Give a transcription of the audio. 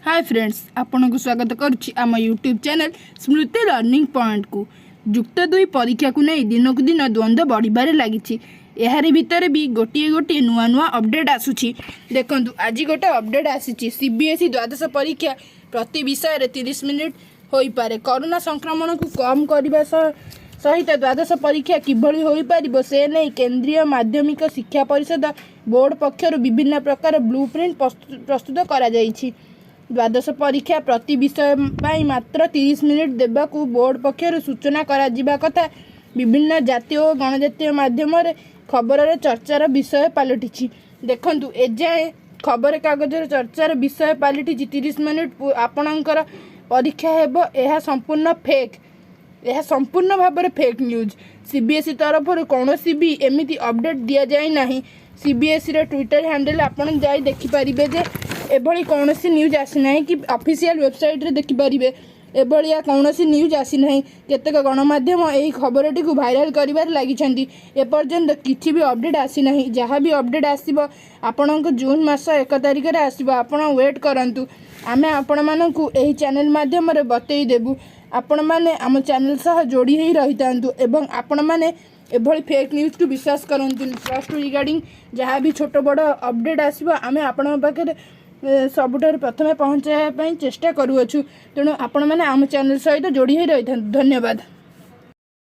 Hi friends, आपन को स्वागत करुच्ची आम यूट्यूब चैनल स्मृति लर्निंग पॉइंट को। जुक्त दुई परीक्षा को नहीं दिन को दिन द्वंद्व बढ़िबारे लगी। यार भितर भी गोटे गोटे नुआ नुआ अपडेट आसूची। देखंतु आज गोटे अपडेट आसी सीबीएसई द्वादश परीक्षा प्रति विषय रे 30 मिनिट होई पारे। कोरोना संक्रमण को कम करने सहित द्वादश परीक्षा किभली होई पारिबो से नहीं केंद्रीय माध्यमिक शिक्षा परिषद बोर्ड पक्षर विभिन्न प्रकार ब्लूप्रिंट प्रस्तुत करा जायछि। द्वादश परीक्षा प्रति विषय मात्र 30 मिनिट देवाकू बोर्ड पक्षर सूचना करा जिबा कथा विभिन्न जातीय और गणजातीय माध्यम खबर रे चर्चार विषय पलटि। देखंतु एजाए खबर कागज चर्चार विषय पलटि 30 मिनिट आपणकर परीक्षा हेबो। यह संपूर्ण फेक, यह संपूर्ण भाव में फेक न्यूज। सीबीएसई तरफ कौन भी एमती अपडेट दि जाए ना। सीबीएसई रे ट्विटर हैंडल आपन जाई देखि परिबे जे एभली कौन सी न्यूज आसी ना कि ऑफिशियल वेबसाइट रे देखि परिबे एभलिया कौन सी न्यूज आसी ना। केतेक गणमाध्यम यही खबरटी को भाइराल करिबार लागिछन्ती। एपर्यंत किछि भी अपडेट आसी ना। जहाँ भी अपडेट आसीबो आपनक जून मास 1 तारिख रे आसीबो। आपण वेट करंतु, आमे आपण मानकू एही चैनल माध्यम रे बतई देबू। आपण माने आम चैनल सह जोड़ी ही रही थांतु एवं आपण माने एभली फेक न्यूज को विश्वास करंतु। ट्रस्ट रिगार्डिंग जहाँ भी छोट बड़ अपडेट आसीबो आमे आपण पाखे सबुठार प्रथमे पहुँचाइबा चेष्टा करूछु। तेणु आपण माने आम चैनल सहित जोड़ी ही रही थांतु। धन्यवाद।